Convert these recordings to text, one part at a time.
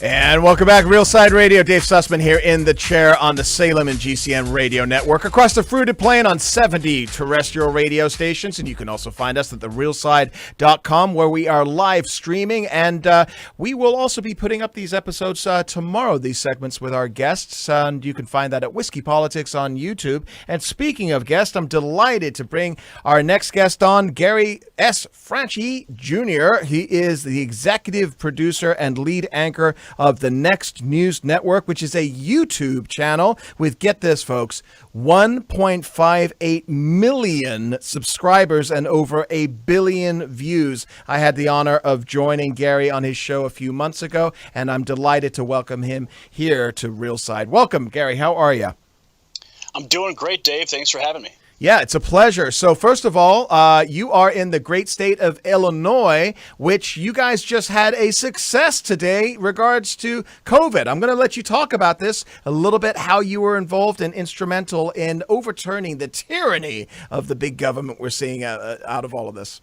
And welcome back, Real Side Radio. Dave Sussman here in the chair on the Salem and GCN radio network across the fruited plain on 70 terrestrial radio stations. And you can also find us at therealside.com where we are live streaming. And we will also be putting up these episodes tomorrow, these segments with our guests. And you can find that at Whiskey Politics on YouTube. And speaking of guests, I'm delighted to bring our next guest on, Gary S. Franchi Jr. He is the executive producer and lead anchor of the Next News Network, which is a YouTube channel with, get this, folks, 1.58 million subscribers and over 1 billion views. I had the honor of joining Gary on his show a few months ago, and I'm delighted to welcome him here to Real Side. Welcome, Gary. How are you? I'm doing great, Dave. Thanks for having me. Yeah, it's a pleasure. So first of all, you are in the great state of Illinois, which you guys just had a success today regards to COVID. I'm going to let you talk about this a little bit, how you were involved and instrumental in overturning the tyranny of the big government we're seeing out of all of this.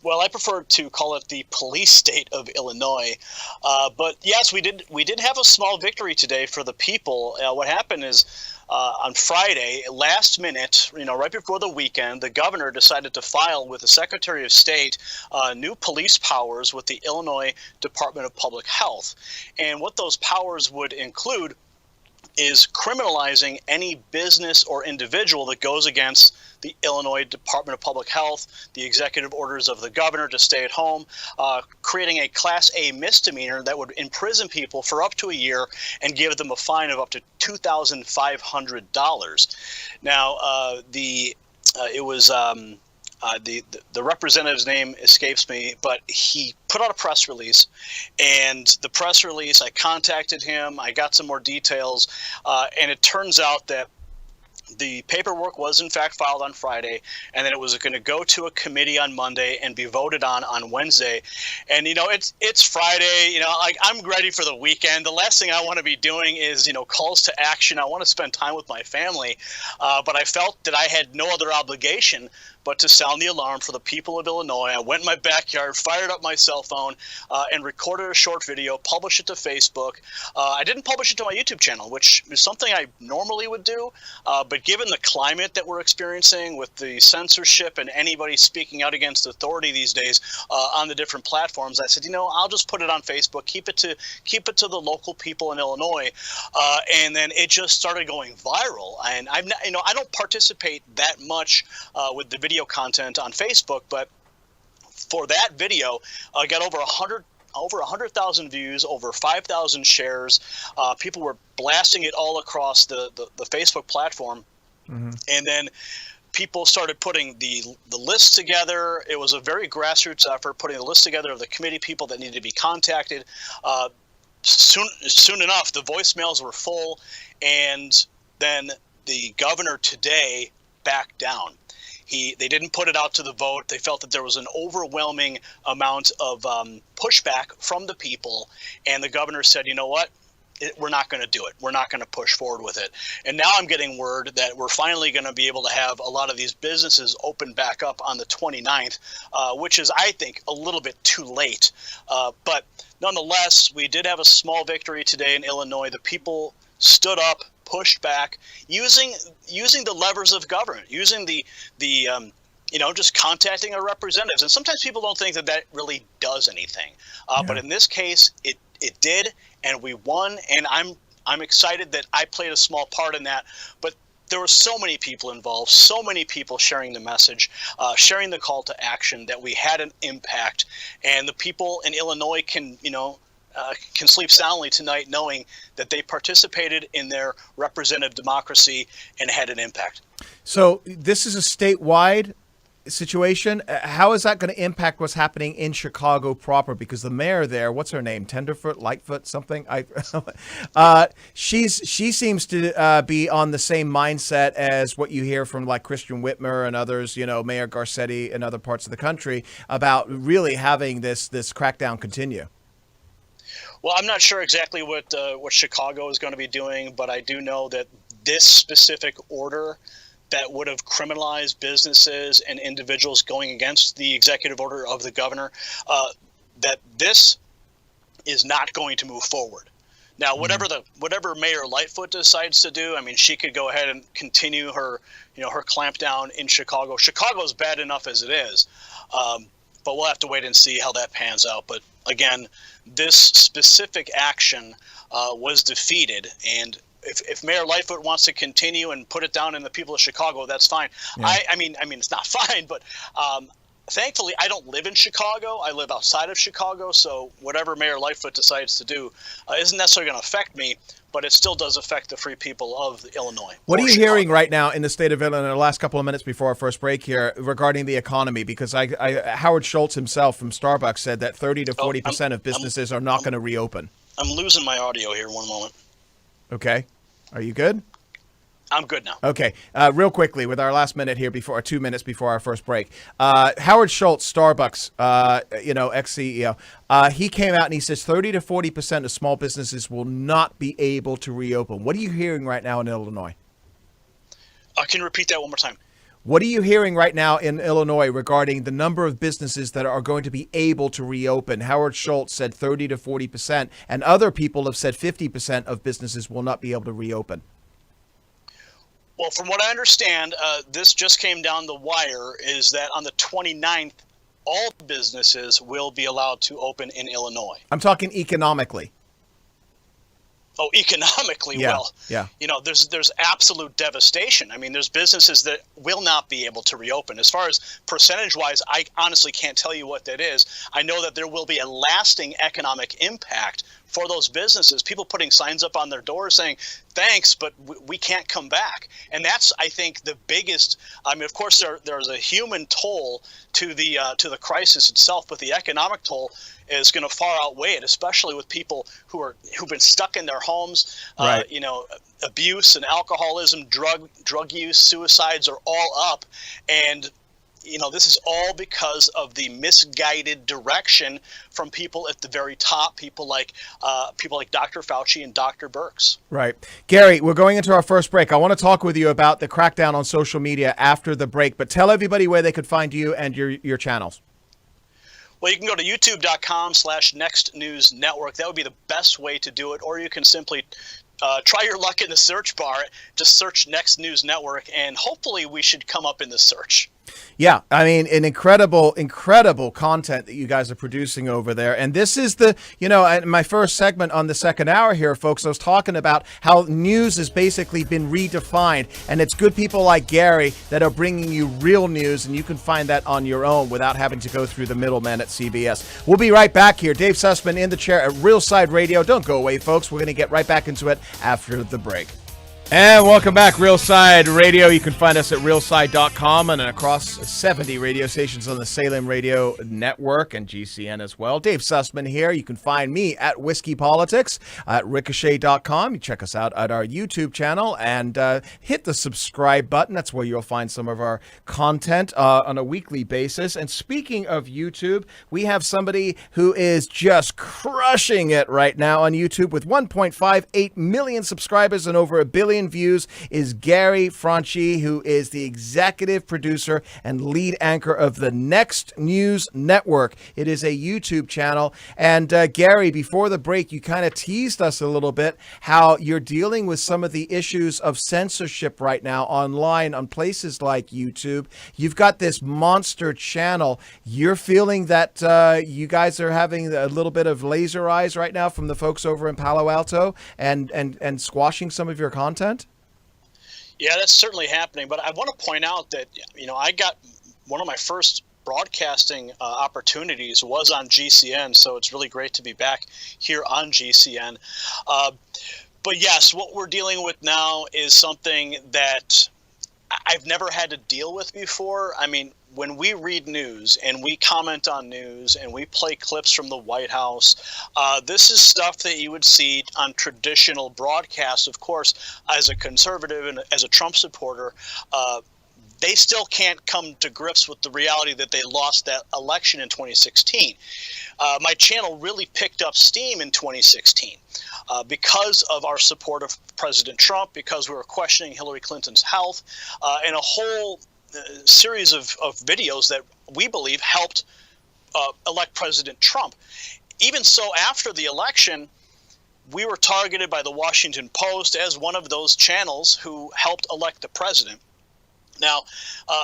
Well, I prefer to call it the police state of Illinois. But yes, we did have a small victory today for the people. What happened is on Friday, last minute, right before the weekend, the governor decided to file with the Secretary of State new police powers with the Illinois Department of Public Health. And what those powers would include is criminalizing any business or individual that goes against the Illinois Department of Public Health, the executive orders of the governor to stay at home, creating a Class A misdemeanor that would imprison people for up to a year and give them a fine of up to $2,500. Now, the representative's name escapes me, but he put out a press release, and the press release, I contacted him, I got some more details, and it turns out that the paperwork was in fact filed on Friday, and then it was going to go to a committee on Monday and be voted on Wednesday. And it's Friday. I'm ready for the weekend. The last thing I want to be doing is calls to action. I want to spend time with my family, but I felt that I had no other obligation but to sound the alarm for the people of Illinois. I went in my backyard, fired up my cell phone, and recorded a short video, published it to Facebook. I didn't publish it to my YouTube channel, which is something I normally would do, but given the climate that we're experiencing with the censorship and anybody speaking out against authority these days on the different platforms, I said, I'll just put it on Facebook, keep it to the local people in Illinois, and then it just started going viral. And I don't participate that much with the video content on Facebook, but for that video, I got over 100,000 views, over 5,000 shares. People were blasting it all across the Facebook platform. Mm-hmm. And then people started putting the list together. It was a very grassroots effort, putting the list together of the committee people that needed to be contacted. Soon enough, the voicemails were full, and then the governor today backed down. They didn't put it out to the vote. They felt that there was an overwhelming amount of pushback from the people, and the governor said, you know what? We're not going to do it. We're not going to push forward with it. And now I'm getting word that we're finally going to be able to have a lot of these businesses open back up on the 29th, which is, I think, a little bit too late. But nonetheless, we did have a small victory today in Illinois. The people stood up, pushed back, using the levers of government, using the just contacting our representatives. And sometimes people don't think that really does anything. But in this case, it did, and we won. And I'm excited that I played a small part in that. But there were so many people involved, so many people sharing the message, sharing the call to action, that we had an impact. And the people in Illinois can sleep soundly tonight knowing that they participated in their representative democracy and had an impact. So this is a statewide situation. How is that going to impact what's happening in Chicago proper? Because the mayor there, what's her name? Tenderfoot, Lightfoot, something? She seems to be on the same mindset as what you hear from like Christian Whitmer and others, Mayor Garcetti and other parts of the country, about really having this crackdown continue. Well, I'm not sure exactly what Chicago is going to be doing, but I do know that this specific order that would have criminalized businesses and individuals going against the executive order of the governor, that this is not going to move forward. Now, whatever Mayor Lightfoot decides to do, I mean, she could go ahead and continue her clampdown in Chicago. Chicago's bad enough as it is, but we'll have to wait and see how that pans out. But again, this specific action was defeated, and if Mayor Lightfoot wants to continue and put it down in the people of Chicago, that's fine. Yeah. I mean, it's not fine, but thankfully, I don't live in Chicago. I live outside of Chicago, so whatever Mayor Lightfoot decides to do isn't necessarily going to affect me, but it still does affect the free people of Illinois. What are you hearing right now in the state of Illinois, the last couple of minutes before our first break here, regarding the economy? Because Howard Schultz himself from Starbucks said that 30 to 40% of businesses are not going to reopen. I'm losing my audio here. One moment. Okay. Are you good? I'm good now. Okay. Real quickly, with our last minute here, 2 minutes before our first break, Howard Schultz, Starbucks, ex-CEO, he came out and he says 30 to 40% of small businesses will not be able to reopen. What are you hearing right now in Illinois? Can you repeat that one more time? What are you hearing right now in Illinois regarding the number of businesses that are going to be able to reopen? Howard Schultz said 30 to 40%, and other people have said 50% of businesses will not be able to reopen. Well, from what I understand, this just came down the wire, is that on the 29th, all businesses will be allowed to open in Illinois. I'm talking economically. Oh, economically, yeah, well, yeah. There's absolute devastation. I mean, there's businesses that will not be able to reopen. As far as percentage-wise, I honestly can't tell you what that is. I know that there will be a lasting economic impact for those businesses, people putting signs up on their doors saying, thanks, but we can't come back. And that's, I think, the biggest. I mean, of course, there's a human toll to the crisis itself, but the economic toll is going to far outweigh it, especially with people who've been stuck in their homes. Right. Abuse and alcoholism, drug use, suicides are all up, and this is all because of the misguided direction from people at the very top, people like Dr. Fauci and Dr. Birx. Right. Gary, we're going into our first break. I want to talk with you about the crackdown on social media after the break, but tell everybody where they could find you and your channels. Well, you can go to youtube.com/nextnewsnetwork. That would be the best way to do it, or you can simply try your luck in the search bar. Just search Next News Network, and hopefully we should come up in the search. Yeah, I mean, an incredible content that you guys are producing over there. And this is my first segment on the second hour here, folks. I was talking about how news has basically been redefined. And it's good people like Gary that are bringing you real news. And you can find that on your own without having to go through the middleman at CBS. We'll be right back here. Dave Sussman in the chair at Real Side Radio. Don't go away, folks. We're going to get right back into it after the break. And welcome back, Real Side Radio. You can find us at realside.com and across 70 radio stations on the Salem Radio Network and GCN as well. Dave Sussman here. You can find me at Whiskey Politics at ricochet.com. You check us out at our YouTube channel and hit the subscribe button. That's where you'll find some of our content on a weekly basis. And speaking of YouTube, we have somebody who is just crushing it right now on YouTube with 1.58 million subscribers and over 1 billion views is Gary Franchi, who is the executive producer and lead anchor of the Next News Network. It is a YouTube channel. And Gary, before the break, you kind of teased us a little bit how you're dealing with some of the issues of censorship right now online on places like YouTube. You've got this monster channel. You're feeling that you guys are having a little bit of laser eyes right now from the folks over in Palo Alto and squashing some of your content? Yeah, that's certainly happening. But I want to point out that, I got one of my first broadcasting opportunities was on GCN. So it's really great to be back here on GCN. But yes, what we're dealing with now is something that I've never had to deal with before. I mean, when we read news and we comment on news and we play clips from the White House, this is stuff that you would see on traditional broadcasts. Of course, as a conservative and as a Trump supporter, they still can't come to grips with the reality that they lost that election in 2016. My channel really picked up steam in 2016 because of our support of President Trump, because we were questioning Hillary Clinton's health, and a whole series of videos that we believe helped elect President Trump. even so, after the election, we were targeted by the Washington Post as one of those channels who helped elect the president. Now,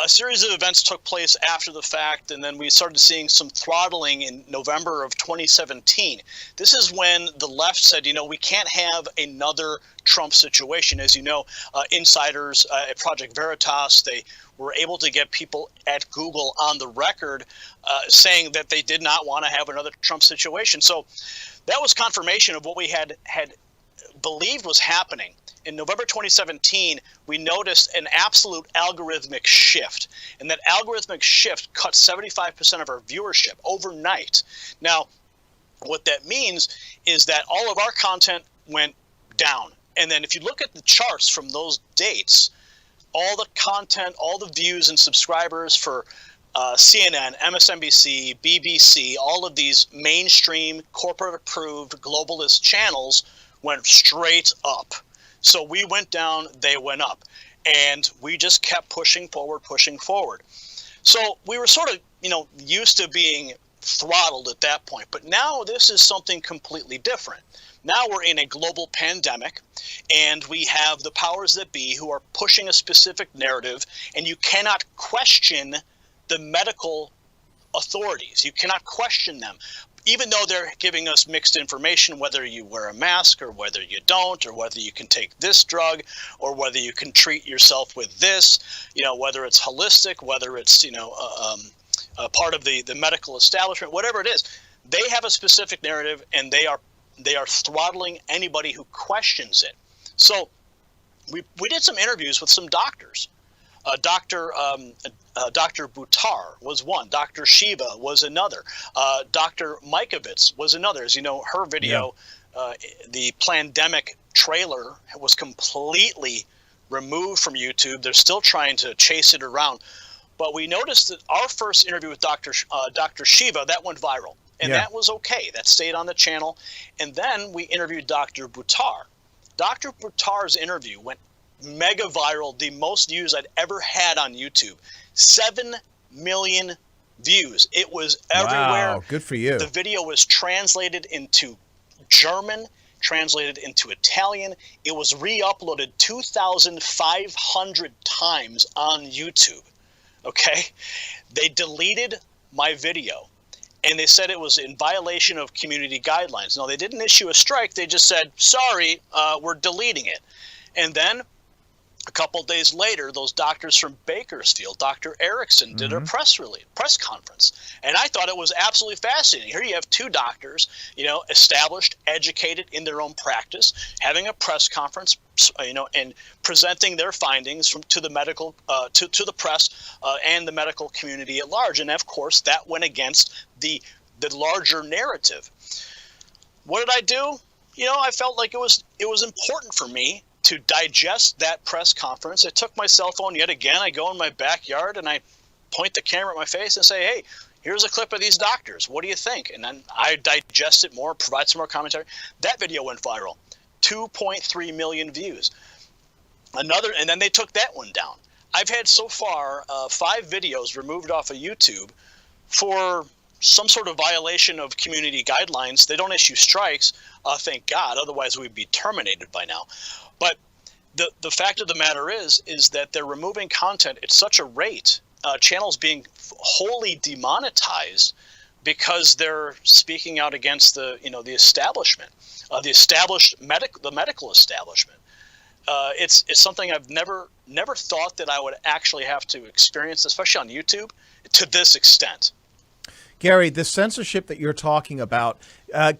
a series of events took place after the fact, and then we started seeing some throttling in November of 2017. This is when the left said, we can't have another Trump situation. As you know, insiders at Project Veritas, they were able to get people at Google on the record saying that they did not want to have another Trump situation. So that was confirmation of what we had believed was happening. In November 2017, we noticed an absolute algorithmic shift, and that algorithmic shift cut 75% of our viewership overnight. Now, what that means is that all of our content went down. And then if you look at the charts from those dates, all the content, all the views and subscribers for CNN, MSNBC, BBC, all of these mainstream, corporate-approved, globalist channels went straight up. So we went down, they went up, and we just kept pushing forward. So we were sort of, used to being throttled at that point, but now this is something completely different. Now we're in a global pandemic, and we have the powers that be who are pushing a specific narrative, and you cannot question the medical authorities. You cannot question them. Even though they're giving us mixed information, whether you wear a mask or whether you don't, or whether you can take this drug, or whether you can treat yourself with this, whether it's holistic, whether it's, a part of the medical establishment, whatever it is, they have a specific narrative, and they are throttling anybody who questions it. So we did some interviews with some doctors. Dr. Buttar was one. Dr. Shiva was another. Dr. Mikovits was another. As you know, her video, the Plandemic trailer, was completely removed from YouTube. They're still trying to chase it around. But we noticed that our first interview with Dr. Shiva, that went viral. And that was okay. That stayed on the channel. And then we interviewed Dr. Buttar. Dr. Buttar's interview went mega viral, the most views I'd ever had on YouTube. 7 million views. It was everywhere. Wow, good for you. The video was translated into German, translated into Italian. It was re-uploaded 2,500 times on YouTube. Okay? They deleted my video, and they said it was in violation of community guidelines. No, they didn't issue a strike. They just said, sorry, we're deleting it. And then a couple days later, those doctors from Bakersfield, Dr. Erickson, did a press conference. And I thought it was absolutely fascinating. Here you have two doctors, established, educated in their own practice, having a press conference, and presenting their findings to the medical, to the press and the medical community at large. And of course, that went against the larger narrative. What did I do? I felt like it was important for me to digest that press conference. I took my cell phone yet again. I go in my backyard and I point the camera at my face and say, hey, here's a clip of these doctors. What do you think? And then I digest it more, provide some more commentary. That video went viral. 2.3 million views. And then they took that one down. I've had so far 5 videos removed off of YouTube for some sort of violation of community guidelines. They don't issue strikes, thank God. Otherwise, we'd be terminated by now. But the fact of the matter is that they're removing content at such a rate, channels being wholly demonetized because they're speaking out against the establishment, the medical establishment. It's something I've never thought that I would actually have to experience, especially on YouTube, to this extent. Gary, the censorship that you're talking about,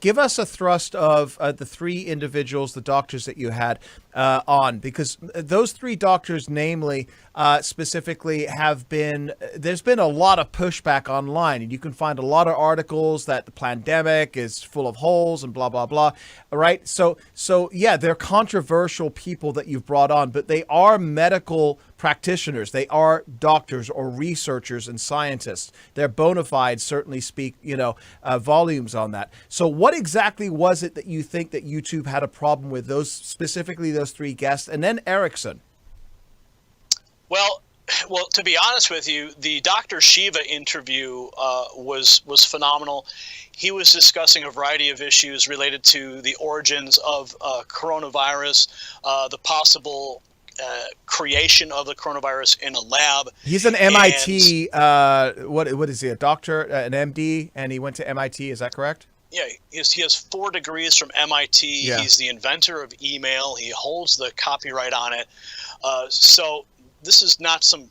give us a thrust of the 3 individuals, the doctors that you had on, because those 3 doctors, namely, specifically there's been a lot of pushback online, and you can find a lot of articles that the pandemic is full of holes and blah, blah, blah. All right. So yeah, they're controversial people that you've brought on, but they are medical practitioners. They are doctors or researchers and scientists. They're bona fide, certainly speak, volumes on that. So what exactly was it that you think that YouTube had a problem with, specifically those 3 guests, and then Erickson? Well, Well, to be honest with you, the Dr. Shiva interview was phenomenal. He was discussing a variety of issues related to the origins of coronavirus, the possible creation of the coronavirus in a lab. He's an MIT, what is he, a doctor, an MD, and he went to MIT, is that correct? Yeah, he has 4 degrees from MIT. Yeah. He's the inventor of email. He holds the copyright on it. So this is not some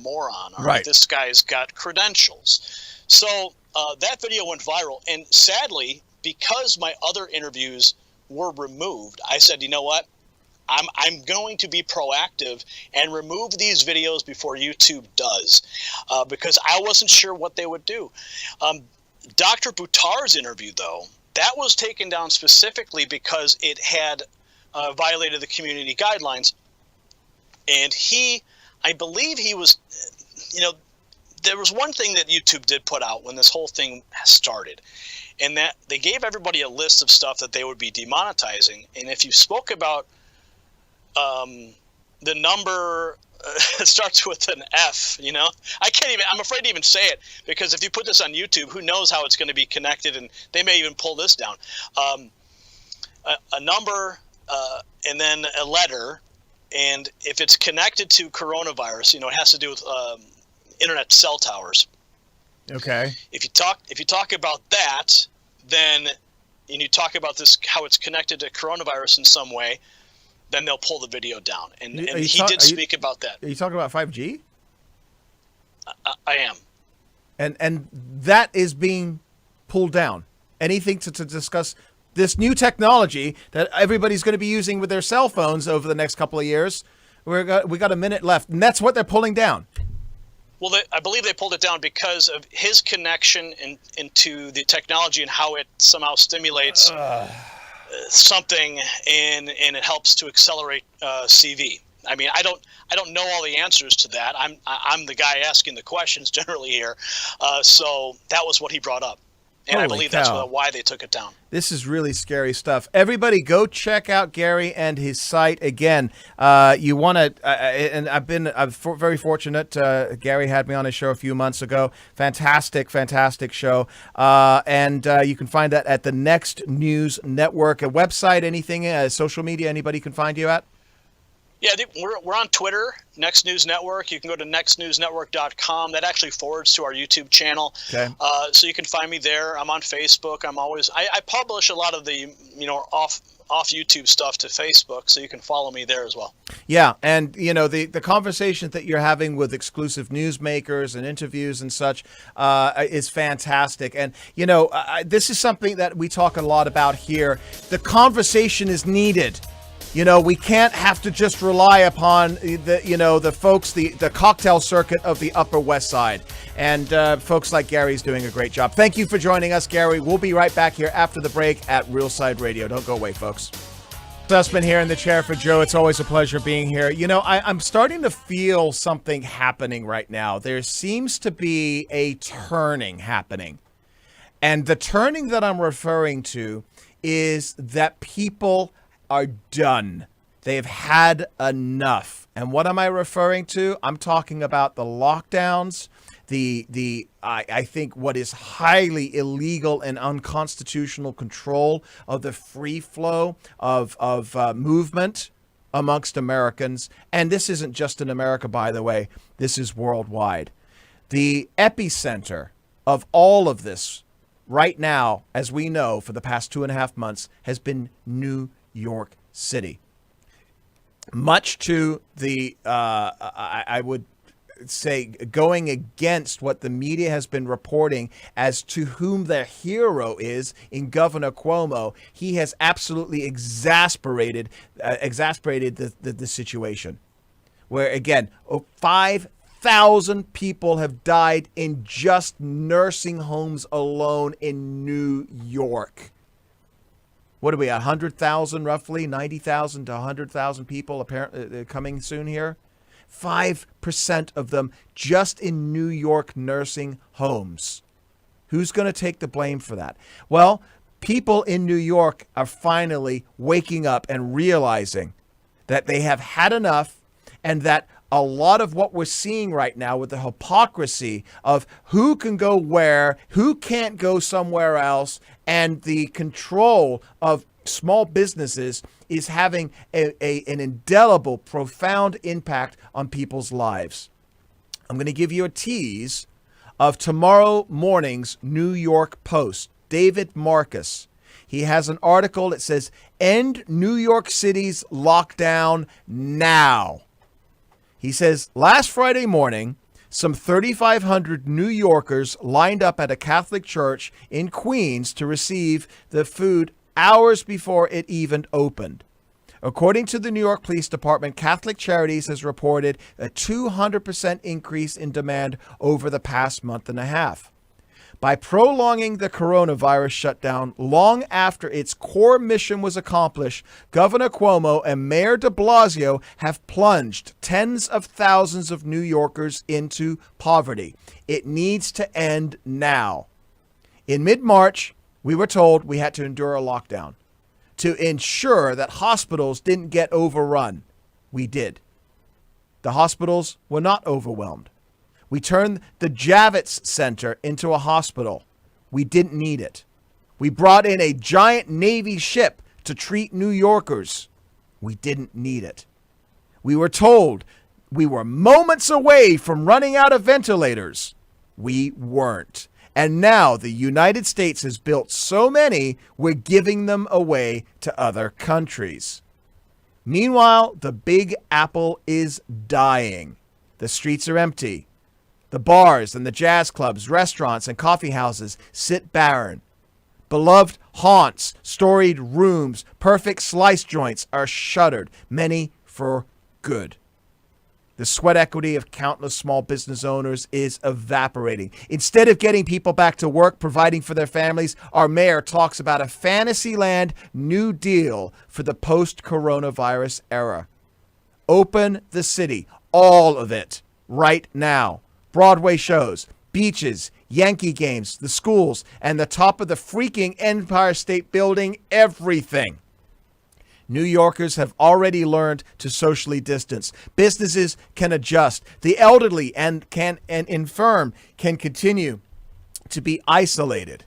moron. Right. This guy's got credentials. So that video went viral. And sadly, because my other interviews were removed, I said, you know what? I'm going to be proactive and remove these videos before YouTube does, because I wasn't sure what they would do. Dr. Buttar's interview, though, that was taken down specifically because it had violated the community guidelines. And I believe he was, there was one thing that YouTube did put out when this whole thing started, and that they gave everybody a list of stuff that they would be demonetizing. And if you spoke about the number it starts with an F, I'm afraid to even say it, because if you put this on YouTube, who knows how it's going to be connected, and they may even pull this down. A number and then a letter, and if it's connected to coronavirus, it has to do with internet cell towers. Okay. If you talk about that, then and you talk about this, how it's connected to coronavirus in some way, then they'll pull the video down. And he did speak about that. Are you talking about 5G? I am. And that is being pulled down. Anything to discuss this new technology that everybody's going to be using with their cell phones over the next couple of years. We got a minute left, and that's what they're pulling down. Well, I believe they pulled it down because of his connection into the technology and how it somehow stimulates something, and it helps to accelerate CV. I mean, I don't know all the answers to that. I'm the guy asking the questions generally here. So that was what he brought up. And Holy I believe cow. that's why they took it down. This is really scary stuff. Everybody go check out Gary and his site. Again, you want to, and I'm very fortunate. Gary had me on his show a few months ago. Fantastic show. And you can find that at the Next News Network, a website, anything, social media, anybody can find you at? Yeah, we're on Twitter, Next News Network. You can go to nextnewsnetwork.com. That actually forwards to our YouTube channel. Okay. So you can find me there. I'm on Facebook. I publish a lot of the off YouTube stuff to Facebook, so you can follow me there as well. Yeah, and the conversation that you're having with exclusive newsmakers and interviews and such is fantastic. And this is something that we talk a lot about here. The conversation is needed. We can't have to just rely upon the folks, the cocktail circuit of the Upper West Side. And folks like Gary's doing a great job. Thank you for joining us, Gary. We'll be right back here after the break at Real Side Radio. Don't go away, folks. Sussman here in the chair for Joe. It's always a pleasure being here. I'm starting to feel something happening right now. There seems to be a turning happening. And the turning that I'm referring to is that people are done. They've had enough. And what am I referring to? I'm talking about the lockdowns, I think what is highly illegal and unconstitutional control of the free flow of movement amongst Americans. And this isn't just in America, by the way. This is worldwide. The epicenter of all of this right now, as we know, for the past 2.5 months, has been New York City. Much to the, I would say, going against what the media has been reporting as to whom the hero is in Governor Cuomo. He has absolutely exasperated the situation. Where, again, 5,000 people have died in just nursing homes alone in New York. What are we at? 100,000 roughly, 90,000 to 100,000 people apparently coming soon here. 5% of them just in New York nursing homes. Who's going to take the blame for that? Well, people in New York are finally waking up and realizing that they have had enough, and that a lot of what we're seeing right now with the hypocrisy of who can go where, who can't go somewhere else, and the control of small businesses is having an indelible, profound impact on people's lives. I'm going to give you a tease of tomorrow morning's New York Post. David Marcus. He has an article that says, "End New York City's lockdown now." He says, last Friday morning, some 3,500 New Yorkers lined up at a Catholic church in Queens to receive the food hours before it even opened. According to the New York Police Department, Catholic Charities has reported a 200% increase in demand over the past month and a half. By prolonging the coronavirus shutdown long after its core mission was accomplished, Governor Cuomo and Mayor de Blasio have plunged tens of thousands of New Yorkers into poverty. It needs to end now. In mid-March, we were told we had to endure a lockdown to ensure that hospitals didn't get overrun. We did. The hospitals were not overwhelmed. We turned the Javits Center into a hospital. We didn't need it. We brought in a giant Navy ship to treat New Yorkers. We didn't need it. We were told we were moments away from running out of ventilators. We weren't. And now the United States has built so many, we're giving them away to other countries. Meanwhile, the Big Apple is dying. The streets are empty. The bars and the jazz clubs, restaurants and coffee houses sit barren. Beloved haunts, storied rooms, perfect slice joints are shuttered, many for good. The sweat equity of countless small business owners is evaporating. Instead of getting people back to work, providing for their families, our mayor talks about a Fantasyland New Deal for the post-coronavirus era. Open the city, all of it, right now. Broadway shows, beaches, Yankee games, the schools, and the top of the freaking Empire State Building, everything. New Yorkers have already learned to socially distance. Businesses can adjust. The elderly and infirm can continue to be isolated.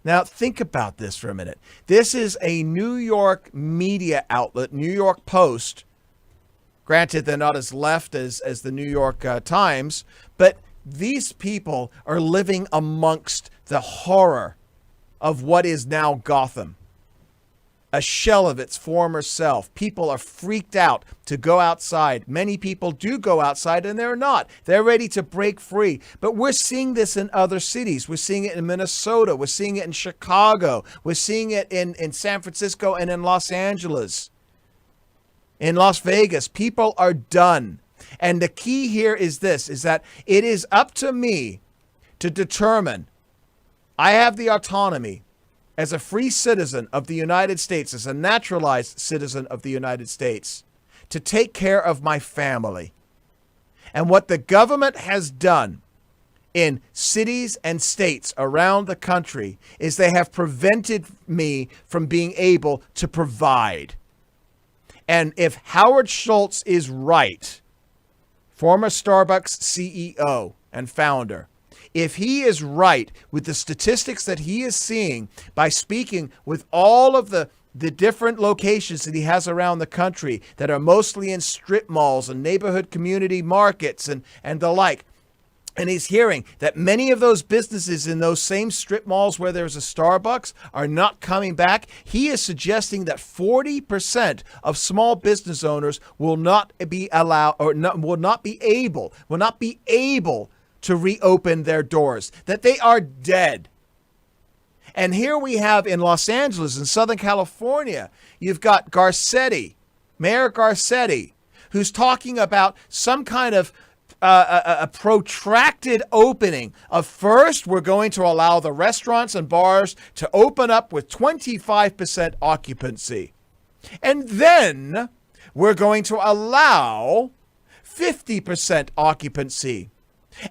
Now, think about this for a minute. This is a New York media outlet, New York Post. Granted, they're not as left as the New York Times, but these people are living amongst the horror of what is now Gotham, a shell of its former self. People are freaked out to go outside. Many people do go outside and they're not. They're ready to break free. But we're seeing this in other cities. We're seeing it in Minnesota. We're seeing it in Chicago. We're seeing it in San Francisco and in Los Angeles. In Las Vegas, people are done. And the key here is this, is that it is up to me to determine. I have the autonomy as a free citizen of the United States, as a naturalized citizen of the United States, to take care of my family. And what the government has done in cities and states around the country is they have prevented me from being able to provide. And if Howard Schultz is right, former Starbucks CEO and founder, if he is right with the statistics that he is seeing by speaking with all of the different locations that he has around the country that are mostly in strip malls and neighborhood community markets and the like, and he's hearing that many of those businesses in those same strip malls where there's a Starbucks are not coming back, he is suggesting that 40% of small business owners will not be allowed or will not be able to reopen their doors, that they are dead. And here we have in Los Angeles, in Southern California, you've got Mayor Garcetti, who's talking about some kind of a protracted opening of first, we're going to allow the restaurants and bars to open up with 25% occupancy. And then we're going to allow 50% occupancy.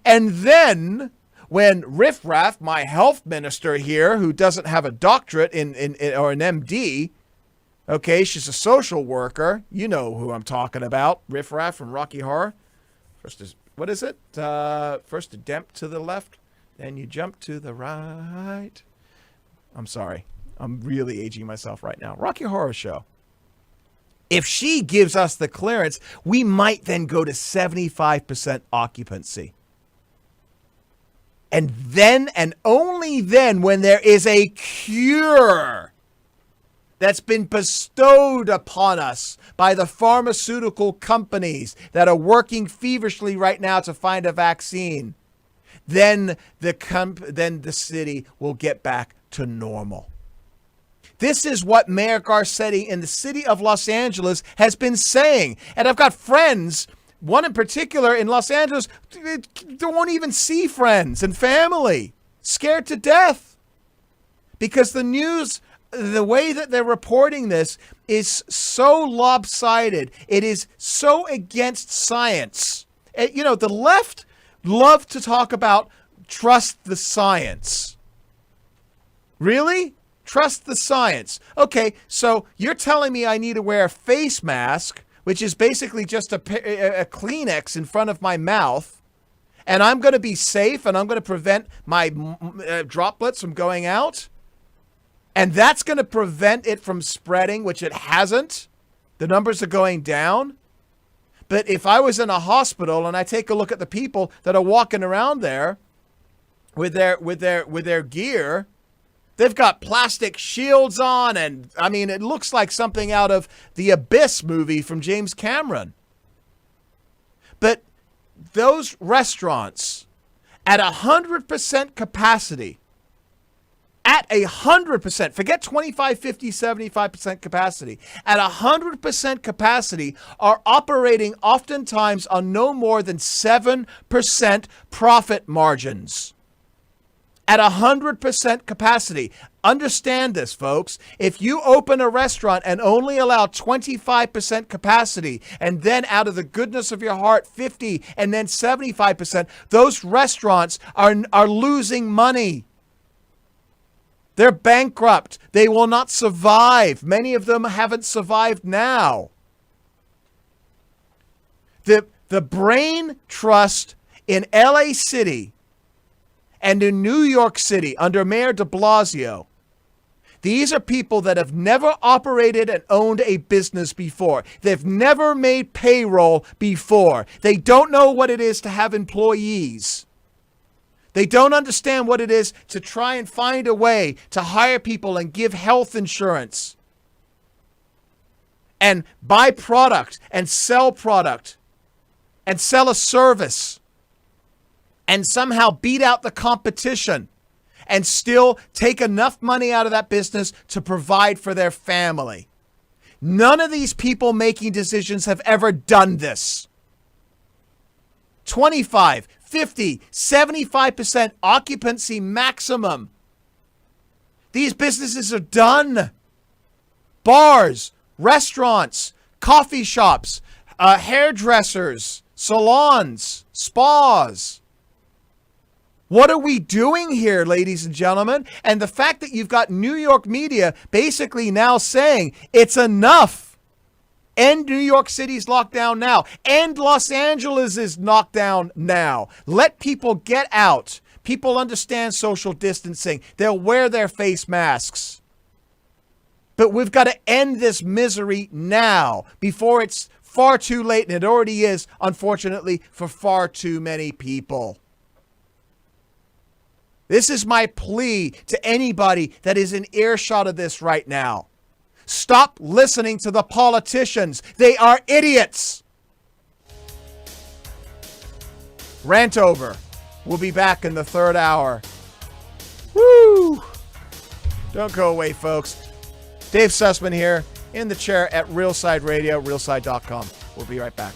And then when Riff Raff, my health minister here, who doesn't have a doctorate or an MD, Okay, she's a social worker. You know who I'm talking about. Riff Raff from Rocky Horror. First is, what is it? First a jump to the left, then you jump to the right. I'm sorry. I'm really aging myself right now. Rocky Horror Show. If she gives us the clearance, we might then go to 75% occupancy. And then, and only then, when there is a cure that's been bestowed upon us by the pharmaceutical companies that are working feverishly right now to find a vaccine, then the city will get back to normal. This is what Mayor Garcetti in the city of Los Angeles has been saying. And I've got friends, one in particular in Los Angeles, don't even see friends and family, scared to death. Because the news, the way that they're reporting this is so lopsided. It is so against science. You know, the left love to talk about trust the science. Really? Trust the science. Okay, so you're telling me I need to wear a face mask, which is basically just a Kleenex in front of my mouth, and I'm going to be safe and I'm going to prevent my droplets from going out? And that's going to prevent it from spreading, which it hasn't. The numbers are going down. But if I was in a hospital and I take a look at the people that are walking around there with their gear, they've got plastic shields on, and I mean, it looks like something out of the Abyss movie from James Cameron. But those restaurants at 100% capacity, at 100%, forget 25, 50, 75% capacity, at 100% capacity are operating oftentimes on no more than 7% profit margins. At 100% capacity. Understand this, folks. If you open a restaurant and only allow 25% capacity, and then out of the goodness of your heart, 50, and then 75%, those restaurants are losing money. They're bankrupt. They will not survive. Many of them haven't survived now. The brain trust in LA City and in New York City under Mayor de Blasio, these are people that have never operated and owned a business before. They've never made payroll before. They don't know what it is to have employees. They don't understand what it is to try and find a way to hire people and give health insurance and buy product and sell a service and somehow beat out the competition and still take enough money out of that business to provide for their family. None of these people making decisions have ever done this. 25, 50, 75% occupancy maximum. These businesses are done. Bars, restaurants, coffee shops, hairdressers, salons, spas. What are we doing here, ladies and gentlemen? And the fact that you've got New York media basically now saying it's enough. End New York City's lockdown now. End Los Angeles is knocked down now. Let people get out. People understand social distancing. They'll wear their face masks. But we've got to end this misery now before it's far too late, and it already is, unfortunately, for far too many people. This is my plea to anybody that is in earshot of this right now. Stop listening to the politicians. They are idiots. Rant over. We'll be back in the third hour. Woo! Don't go away, folks. Dave Sussman here in the chair at Realside Radio, realside.com. We'll be right back.